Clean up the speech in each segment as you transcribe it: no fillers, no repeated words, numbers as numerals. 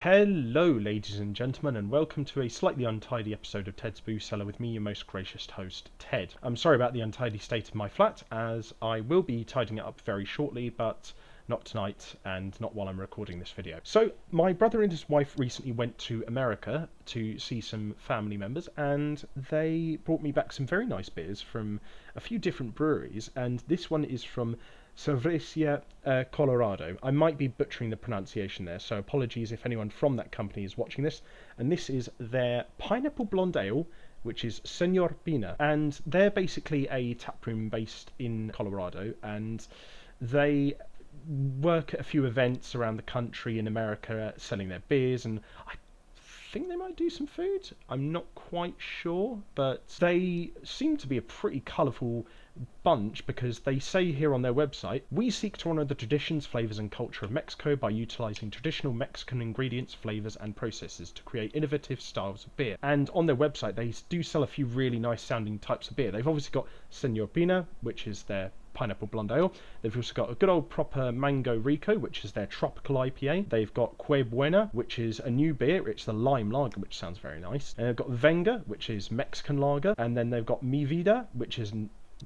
Hello, ladies and gentlemen, and welcome to a slightly untidy episode of Ted's Boo Cellar with me, your most gracious host, Ted. I'm sorry about the untidy state of my flat, as I will be tidying it up very shortly, but not tonight and not while I'm recording this video. So, my brother and his wife recently went to America to see some family members, and they brought me back some very nice beers from a few different breweries, and this one is from CERVECERIA, Colorado. I might be butchering the pronunciation there, so apologies if anyone from that company is watching this. And this is their Pineapple Blonde Ale, which is Señor. And they're basically a taproom based in Colorado, and they work at a few events around the country in America selling their beers, and I think they might do some food. I'm not quite sure, but they seem to be a pretty colourful bunch because they say here on their website, we seek to honour the traditions, flavours and culture of Mexico by utilising traditional Mexican ingredients, flavours and processes to create innovative styles of beer. And on their website they do sell a few really nice sounding types of beer. They've obviously got Señor, which is their Pineapple Blonde Ale. They've also got a good old proper Mango Rico, which is their tropical IPA. They've got Que Buena, which is a new beer. It's the lime lager, which sounds very nice. And they've got Venga, which is Mexican lager. And then they've got Mi Vida, which is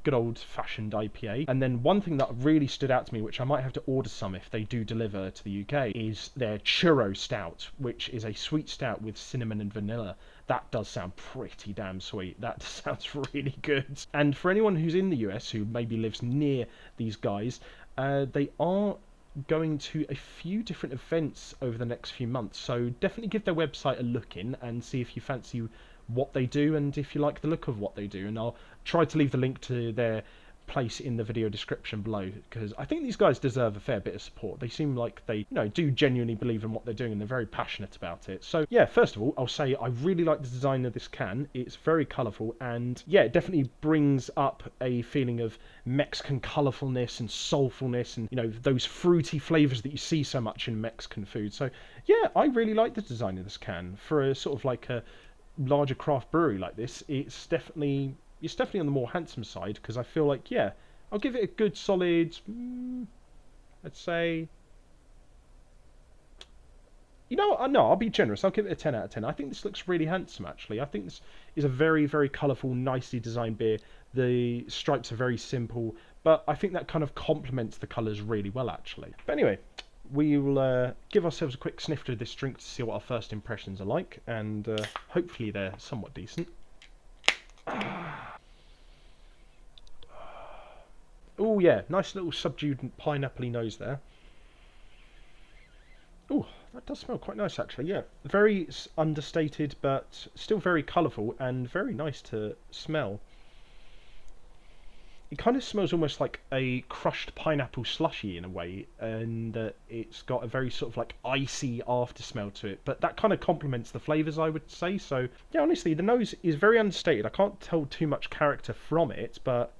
good old-fashioned IPA. And then one thing that really stood out to me, which I might have to order some if they do deliver to the UK, is their Churro Stout, which is a sweet stout with cinnamon and vanilla. That does sound pretty damn sweet. That sounds really good. And for anyone who's in the US who maybe lives near these guys, they are going to a few different events over the next few months, so definitely give their website a look in and see if you fancy what they do and if you like the look of what they do. And I'll try to leave the link to their place in the video description below, because I think these guys deserve a fair bit of support. They seem like they do genuinely believe in what they're doing and they're very passionate about it. So yeah, first of all, I'll say I really like the design of this can. It's very colourful, and yeah, it definitely brings up a feeling of Mexican colourfulness and soulfulness, and those fruity flavours that you see so much in Mexican food. So yeah, I really like the design of this can for a sort of like a larger craft brewery like this. It's definitely on the more handsome side, because I feel like, yeah, I'll give it a good solid, let's say, no, I'll be generous. I'll give it a 10 out of 10. I think this looks really handsome, actually. I think this is a very, very colourful, nicely designed beer. The stripes are very simple, but I think that kind of complements the colours really well, actually. But anyway, we will give ourselves a quick snifter of this drink to see what our first impressions are like, and hopefully they're somewhat decent. Oh yeah, nice little subdued pineapple-y nose there. Oh, that does smell quite nice actually, yeah. Very understated, but still very colourful and very nice to smell. It kind of smells almost like a crushed pineapple slushy in a way, and it's got a very sort of like icy after smell to it, but that kind of complements the flavours, I would say. So yeah, honestly, the nose is very understated. I can't tell too much character from it, but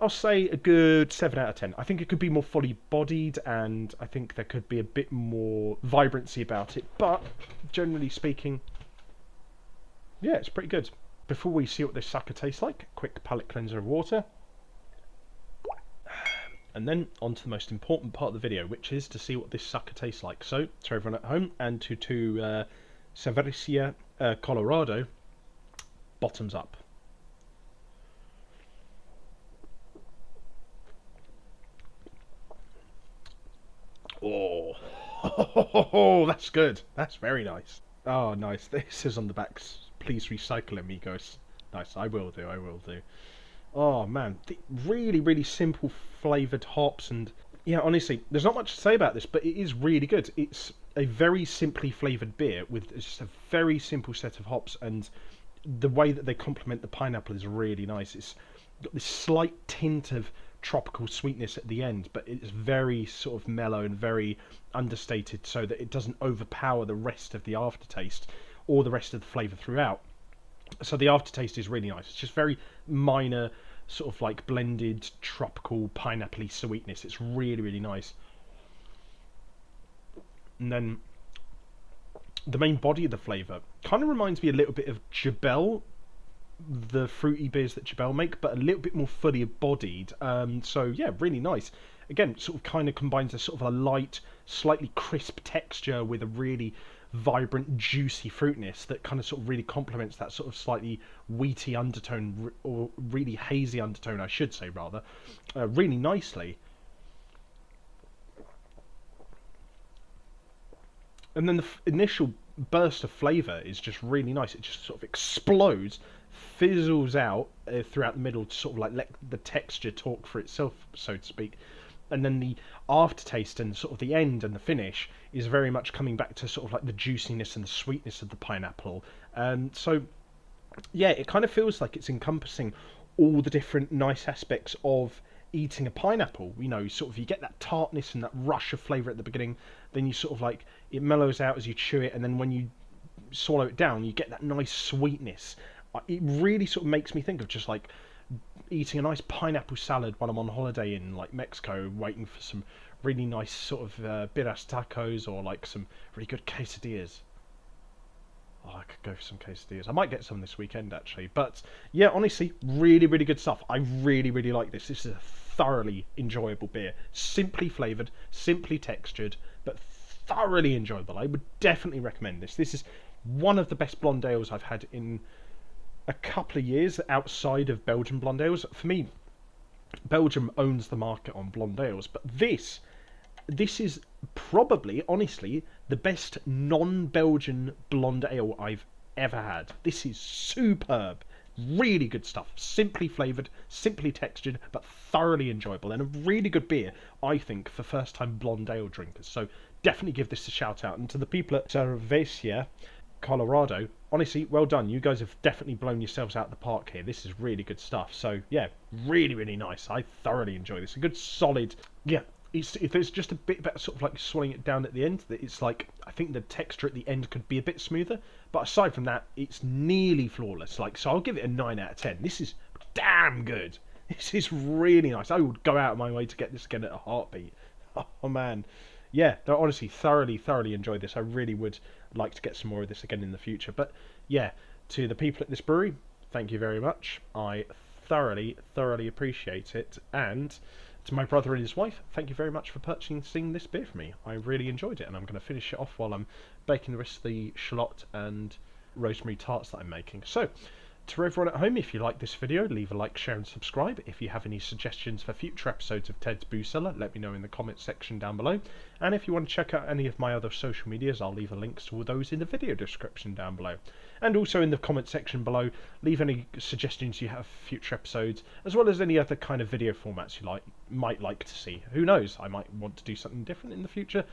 I'll say a good 7 out of 10. I think it could be more fully bodied, and I think there could be a bit more vibrancy about it, but generally speaking, yeah, it's pretty good. Before we see what this sucker tastes like, quick palate cleanser of water. And then on to the most important part of the video, which is to see what this sucker tastes like. So, to everyone at home and to CERVECERIA, Colorado, bottoms up. Oh, that's good. That's very nice. Oh, nice. This is on the back. Please recycle, amigos. Nice. I will do. Oh man, really, really simple flavoured hops, and yeah, honestly, there's not much to say about this, but it is really good. It's a very simply flavoured beer with just a very simple set of hops, and the way that they complement the pineapple is really nice. It's got this slight tint of tropical sweetness at the end, but it's very sort of mellow and very understated, so that it doesn't overpower the rest of the aftertaste or the rest of the flavour throughout. So the aftertaste is really nice. It's just very minor, sort of like blended tropical pineapple-y sweetness. It's really, really nice. And then the main body of the flavour kind of reminds me a little bit of Jabel, the fruity beers that Jabel make, but a little bit more fully bodied. So yeah, really nice. Again, sort of kind of combines a sort of a light, slightly crisp texture with a really vibrant, juicy fruitiness that kind of sort of really complements that sort of slightly wheaty undertone, or really hazy undertone, I should say, rather, really nicely. And then the initial burst of flavour is just really nice. It just sort of explodes, fizzles out throughout the middle to sort of like let the texture talk for itself, so to speak. And then the aftertaste and sort of the end and the finish is very much coming back to sort of like the juiciness and the sweetness of the pineapple. So yeah, it kind of feels like it's encompassing all the different nice aspects of eating a pineapple. You know, sort of you get that tartness and that rush of flavour at the beginning, then you sort of like it mellows out as you chew it, and then when you swallow it down, you get that nice sweetness. It really sort of makes me think of just like eating a nice pineapple salad when I'm on holiday in like Mexico, waiting for some really nice sort of birras tacos or like some really good quesadillas. Oh, I could go for some quesadillas. I might get some this weekend, actually. But, yeah, honestly, really, really good stuff. I really, really like this. This is a thoroughly enjoyable beer. Simply flavoured, simply textured, but thoroughly enjoyable. I would definitely recommend this. This is one of the best blonde ales I've had in a couple of years outside of Belgian blonde ales. For me, Belgium owns the market on blonde ales, but this is probably, honestly, the best non-Belgian blonde ale I've ever had. This is superb. Really good stuff. Simply flavoured, simply textured, but thoroughly enjoyable. And a really good beer, I think, for first-time blonde ale drinkers. So definitely give this a shout-out. And to the people at CERVECERIA, Colorado, honestly, well done. You guys have definitely blown yourselves out of the park here. This is really good stuff. So, yeah, really, really nice. I thoroughly enjoy this. A good, solid, yeah, if there's just a bit better sort of like swallowing it down at the end, that it's like, I think the texture at the end could be a bit smoother, but aside from that, it's nearly flawless. Like, so I'll give it a 9 out of 10. This is damn good. This is really nice. I would go out of my way to get this again at a heartbeat. Oh man, yeah, honestly, thoroughly enjoyed this. I really would like to get some more of this again in the future. But yeah, to the people at this brewery, thank you very much. I thoroughly appreciate it. And to my brother and his wife, thank you very much for purchasing this beer for me. I really enjoyed it, and I'm going to finish it off while I'm baking the rest of the shallot and rosemary tarts that I'm making. So, to everyone at home, if you like this video, leave a like, share and subscribe. If you have any suggestions for future episodes of Ted's Booze Cellar, let me know in the comments section down below. And if you want to check out any of my other social medias, I'll leave links to all those in the video description down below. And also in the comment section below, leave any suggestions you have for future episodes, as well as any other kind of video formats you might like to see. Who knows, I might want to do something different in the future,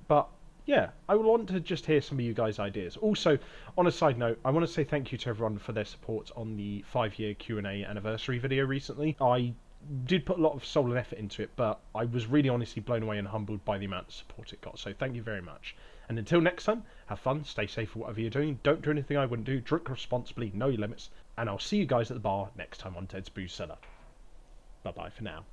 but yeah, I would want to just hear some of you guys' ideas. Also, on a side note, I want to say thank you to everyone for their support on the 5-year Q&A anniversary video recently. I did put a lot of soul and effort into it, but I was really honestly blown away and humbled by the amount of support it got, so thank you very much. And until next time, have fun, stay safe for whatever you're doing, don't do anything I wouldn't do, drink responsibly, know your limits, and I'll see you guys at the bar next time on Ted's Booze Cellar. Bye bye for now.